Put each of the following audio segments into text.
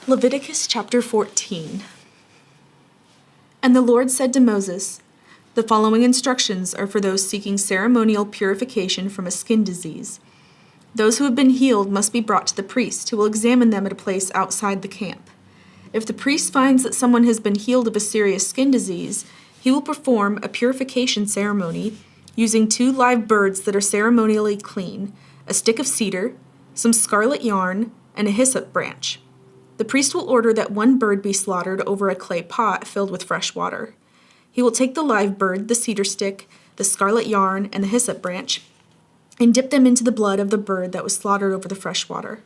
Leviticus chapter 14. And the Lord said to Moses, "The following instructions are for those seeking ceremonial purification from a skin disease. Those who have been healed must be brought to the priest, who will examine them at a place outside the camp. If the priest finds that someone has been healed of a serious skin disease, he will perform a purification ceremony using 2 live birds that are ceremonially clean, a stick of cedar, some scarlet yarn, and a hyssop branch. The priest will order that 1 bird be slaughtered over a clay pot filled with fresh water. He will take the live bird, the cedar stick, the scarlet yarn, and the hyssop branch, and dip them into the blood of the bird that was slaughtered over the fresh water.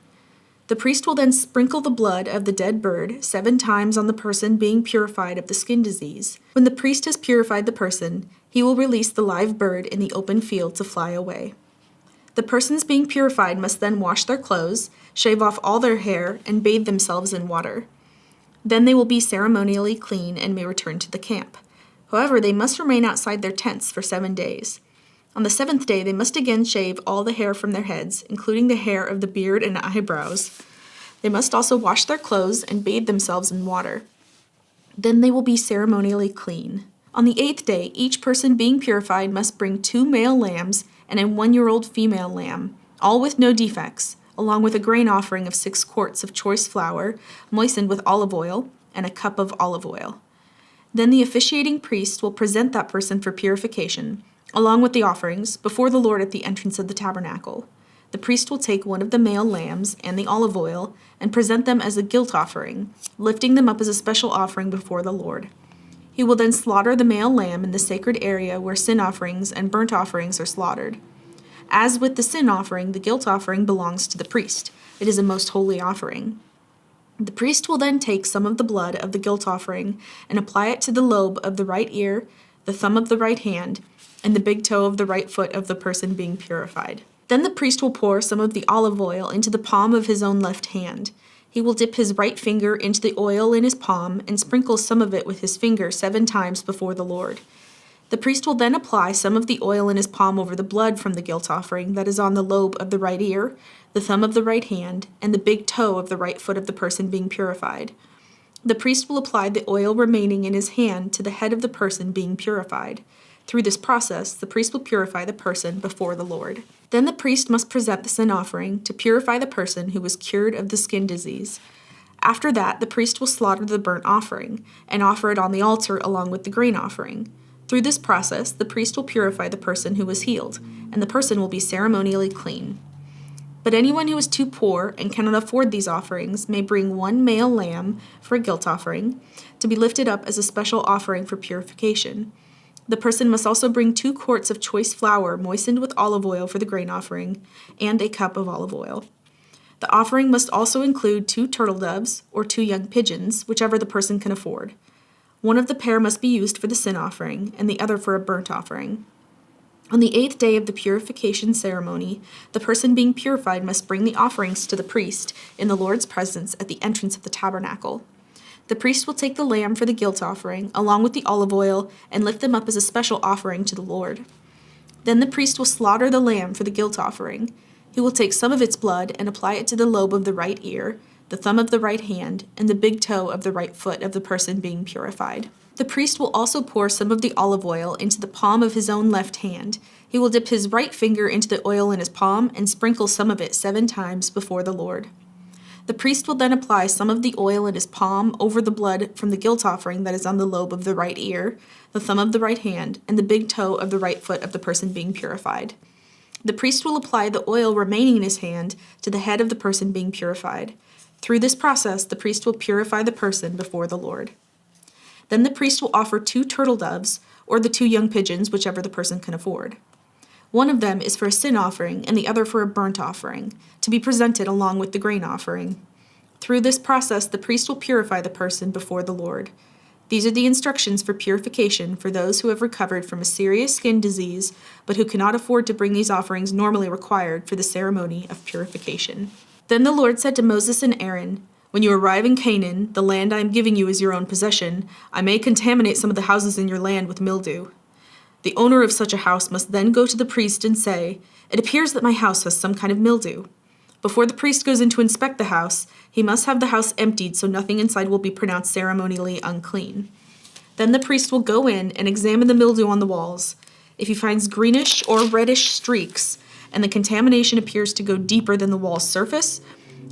The priest will then sprinkle the blood of the dead bird 7 times on the person being purified of the skin disease. When the priest has purified the person, he will release the live bird in the open field to fly away. The persons being purified must then wash their clothes, shave off all their hair, and bathe themselves in water. Then they will be ceremonially clean and may return to the camp. However, they must remain outside their tents for 7 days. On the 7th day, they must again shave all the hair from their heads, including the hair of the beard and eyebrows. They must also wash their clothes and bathe themselves in water. Then they will be ceremonially clean. On the 8th day, each person being purified must bring 2 male lambs and a 1-year-old female lamb, all with no defects, along with a grain offering of 6 quarts of choice flour, moistened with olive oil, and a cup of olive oil. Then the officiating priest will present that person for purification, along with the offerings, before the Lord at the entrance of the tabernacle. The priest will take 1 of the male lambs and the olive oil and present them as a guilt offering, lifting them up as a special offering before the Lord. He will then slaughter the male lamb in the sacred area where sin offerings and burnt offerings are slaughtered. As with the sin offering, the guilt offering belongs to the priest. It is a most holy offering. The priest will then take some of the blood of the guilt offering and apply it to the lobe of the right ear, the thumb of the right hand, and the big toe of the right foot of the person being purified. Then the priest will pour some of the olive oil into the palm of his own left hand. He will dip his right finger into the oil in his palm and sprinkle some of it with his finger 7 times before the Lord. The priest will then apply some of the oil in his palm over the blood from the guilt offering that is on the lobe of the right ear, the thumb of the right hand, and the big toe of the right foot of the person being purified. The priest will apply the oil remaining in his hand to the head of the person being purified. Through this process, the priest will purify the person before the Lord. Then the priest must present the sin offering to purify the person who was cured of the skin disease. After that, the priest will slaughter the burnt offering and offer it on the altar along with the grain offering. Through this process, the priest will purify the person who was healed, and the person will be ceremonially clean. But anyone who is too poor and cannot afford these offerings may bring 1 male lamb for a guilt offering to be lifted up as a special offering for purification. The person must also bring 2 quarts of choice flour moistened with olive oil for the grain offering, and a cup of olive oil. The offering must also include 2 turtle doves or 2 young pigeons, whichever the person can afford. 1 of the pair must be used for the sin offering, and the other for a burnt offering. On the 8th day of the purification ceremony, the person being purified must bring the offerings to the priest in the Lord's presence at the entrance of the tabernacle. The priest will take the lamb for the guilt offering, along with the olive oil, and lift them up as a special offering to the Lord. Then the priest will slaughter the lamb for the guilt offering. He will take some of its blood and apply it to the lobe of the right ear, the thumb of the right hand, and the big toe of the right foot of the person being purified. The priest will also pour some of the olive oil into the palm of his own left hand. He will dip his right finger into the oil in his palm and sprinkle some of it 7 times before the Lord. The priest will then apply some of the oil in his palm over the blood from the guilt offering that is on the lobe of the right ear, the thumb of the right hand, and the big toe of the right foot of the person being purified. The priest will apply the oil remaining in his hand to the head of the person being purified. Through this process, the priest will purify the person before the Lord. Then the priest will offer 2 turtle doves, or the 2 young pigeons, whichever the person can afford. 1 of them is for a sin offering and the other for a burnt offering, to be presented along with the grain offering. Through this process, the priest will purify the person before the Lord. These are the instructions for purification for those who have recovered from a serious skin disease, but who cannot afford to bring these offerings normally required for the ceremony of purification. Then the Lord said to Moses and Aaron, "When you arrive in Canaan, the land I am giving you as your own possession, I may contaminate some of the houses in your land with mildew. The owner of such a house must then go to the priest and say, 'It appears that my house has some kind of mildew.' Before the priest goes in to inspect the house, he must have the house emptied so nothing inside will be pronounced ceremonially unclean. Then the priest will go in and examine the mildew on the walls. If he finds greenish or reddish streaks, and the contamination appears to go deeper than the wall's surface,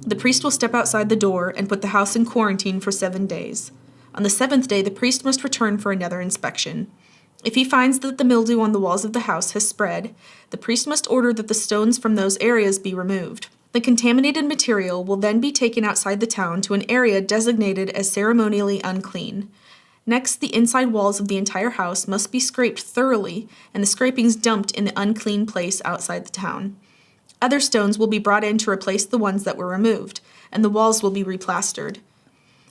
the priest will step outside the door and put the house in quarantine for 7 days. On the 7th day, the priest must return for another inspection. If he finds that the mildew on the walls of the house has spread, the priest must order that the stones from those areas be removed. The contaminated material will then be taken outside the town to an area designated as ceremonially unclean. Next, the inside walls of the entire house must be scraped thoroughly and the scrapings dumped in the unclean place outside the town. Other stones will be brought in to replace the ones that were removed, and the walls will be replastered.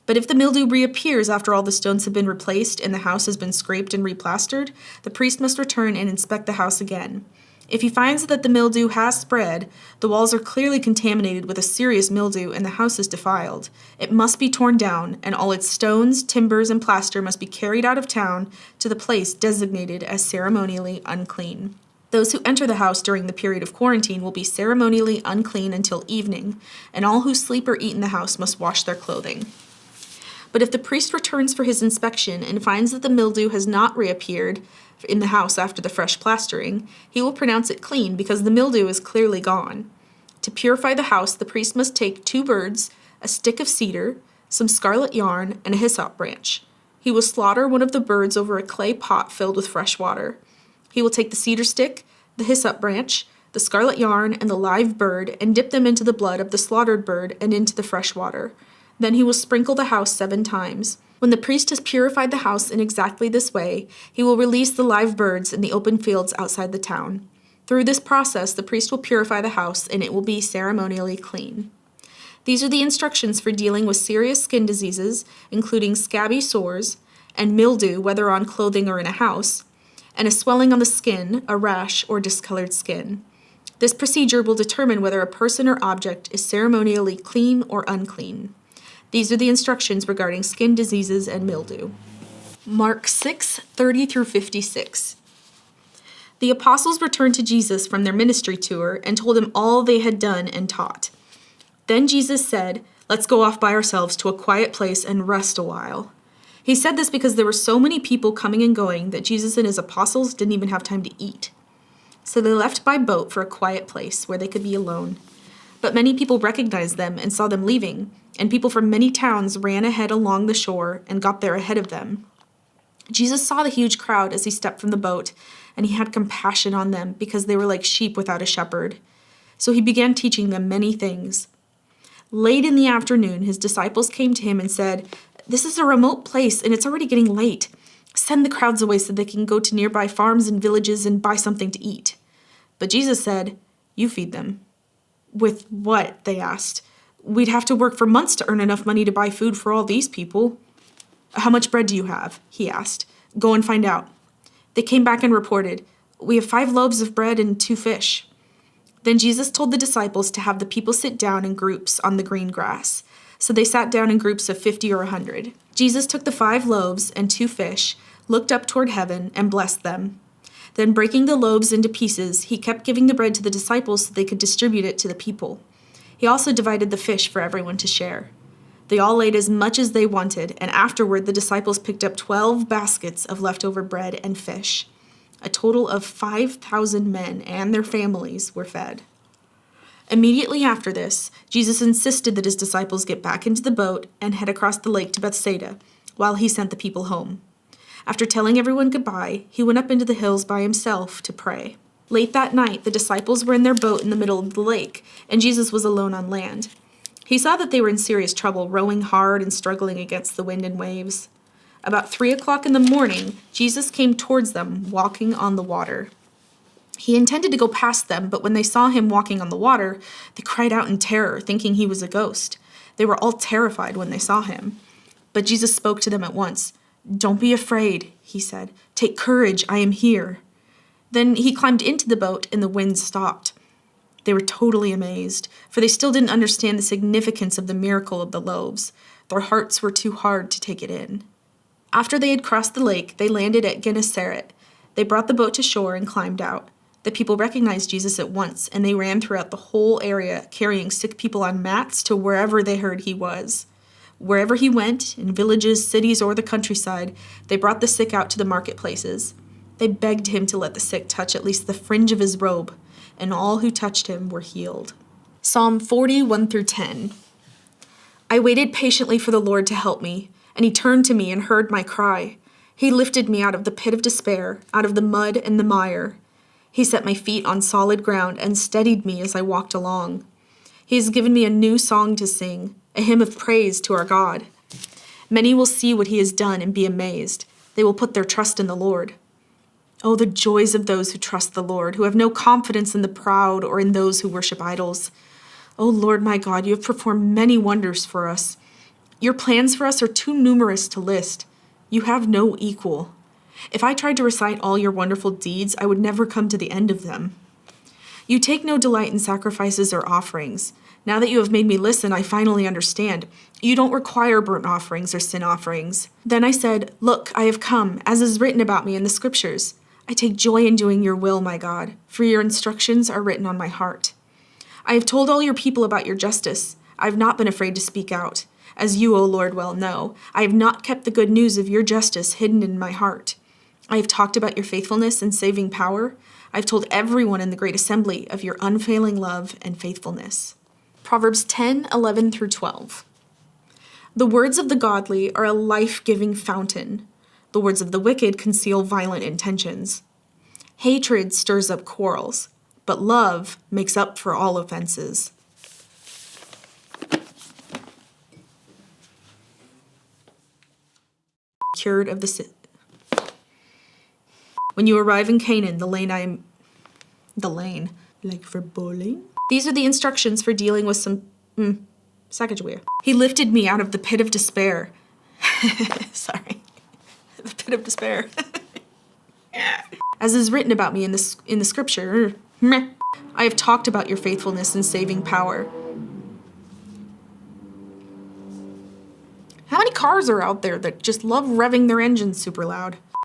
But if the mildew reappears after all the stones have been replaced and the house has been scraped and replastered, the priest must return and inspect the house again. If he finds that the mildew has spread, the walls are clearly contaminated with a serious mildew and the house is defiled, it must be torn down, and all its stones, timbers, and plaster must be carried out of town to the place designated as ceremonially unclean. Those who enter the house during the period of quarantine will be ceremonially unclean until evening, and all who sleep or eat in the house must wash their clothing. But if the priest returns for his inspection and finds that the mildew has not reappeared in the house after the fresh plastering, he will pronounce it clean because the mildew is clearly gone. To purify the house, the priest must take 2 birds, a stick of cedar, some scarlet yarn, and a hyssop branch. He will slaughter one of the birds over a clay pot filled with fresh water. He will take the cedar stick, the hyssop branch, the scarlet yarn, and the live bird, and dip them into the blood of the slaughtered bird and into the fresh water. Then he will sprinkle the house 7 times. When the priest has purified the house in exactly this way, he will release the live birds in the open fields outside the town. Through this process, the priest will purify the house, and it will be ceremonially clean. These are the instructions for dealing with serious skin diseases, including scabby sores, and mildew, whether on clothing or in a house, and a swelling on the skin, a rash, or discolored skin. This procedure will determine whether a person or object is ceremonially clean or unclean. These are the instructions regarding skin diseases and mildew. Mark 6:30-56. The apostles returned to Jesus from their ministry tour and told him all they had done and taught. Then Jesus said, "Let's go off by ourselves to a quiet place and rest a while." He said this because there were so many people coming and going that Jesus and his apostles didn't even have time to eat. So they left by boat for a quiet place where they could be alone. But many people recognized them and saw them leaving, and people from many towns ran ahead along the shore and got there ahead of them. Jesus saw the huge crowd as he stepped from the boat, and he had compassion on them because they were like sheep without a shepherd. So he began teaching them many things. Late in the afternoon, his disciples came to him and said, "This is a remote place, and it's already getting late. Send the crowds away so they can go to nearby farms and villages and buy something to eat." But Jesus said, "You feed them." "With what?" they asked. "We'd have to work for months to earn enough money to buy food for all these people." "How much bread do you have?" he asked. "Go and find out." They came back and reported, "We have 5 loaves of bread and 2 fish." Then Jesus told the disciples to have the people sit down in groups on the green grass. So they sat down in groups of 50 or 100. Jesus took the 5 loaves and 2 fish, looked up toward heaven, and blessed them. Then breaking the loaves into pieces, he kept giving the bread to the disciples so they could distribute it to the people. He also divided the fish for everyone to share. They all ate as much as they wanted, and afterward the disciples picked up 12 baskets of leftover bread and fish. A total of 5,000 men and their families were fed. Immediately after this, Jesus insisted that his disciples get back into the boat and head across the lake to Bethsaida, while he sent the people home. After telling everyone goodbye, he went up into the hills by himself to pray. Late that night, the disciples were in their boat in the middle of the lake, and Jesus was alone on land. He saw that they were in serious trouble, rowing hard and struggling against the wind and waves. About 3 o'clock in the morning, Jesus came towards them, walking on the water. He intended to go past them, but when they saw him walking on the water, they cried out in terror, thinking he was a ghost. They were all terrified when they saw him. But Jesus spoke to them at once. "Don't be afraid," he said. "Take courage, I am here." Then he climbed into the boat, and the wind stopped. They were totally amazed, for they still didn't understand the significance of the miracle of the loaves. Their hearts were too hard to take it in. After they had crossed the lake, they landed at Gennesaret. They brought the boat to shore and climbed out. The people recognized Jesus at once, and they ran throughout the whole area, carrying sick people on mats to wherever they heard he was. Wherever he went, in villages, cities, or the countryside, they brought the sick out to the marketplaces. They begged him to let the sick touch at least the fringe of his robe, and all who touched him were healed. Psalm 40, 1-10. I waited patiently for the Lord to help me, and he turned to me and heard my cry. He lifted me out of the pit of despair, out of the mud and the mire. He set my feet on solid ground and steadied me as I walked along. He has given me a new song to sing, a hymn of praise to our God. Many will see what he has done and be amazed. They will put their trust in the Lord. Oh, the joys of those who trust the Lord, who have no confidence in the proud or in those who worship idols. Oh, Lord my God, you have performed many wonders for us. Your plans for us are too numerous to list. You have no equal. If I tried to recite all your wonderful deeds, I would never come to the end of them. You take no delight in sacrifices or offerings. Now that you have made me listen, I finally understand. You don't require burnt offerings or sin offerings. Then I said, Look, I have come, as is written about me in the scriptures. I take joy in doing your will, my God, for your instructions are written on my heart. I have told all your people about your justice. I have not been afraid to speak out. As you, O Lord, well know, I have not kept the good news of your justice hidden in my heart. I have talked about your faithfulness and saving power. I have told everyone in the great assembly of your unfailing love and faithfulness. Proverbs 10:11-12. The words of the godly are a life-giving fountain. The words of the wicked conceal violent intentions. Hatred stirs up quarrels, but love makes up for all offenses. Cured of the sin. When you arrive in Canaan, the lane, like for bowling. These are the instructions for dealing with some, Sacagawea. He lifted me out of the pit of despair. Sorry. The pit of despair. As is written about me in the scripture. I have talked about your faithfulness and saving power. How many cars are out there that just love revving their engines super loud?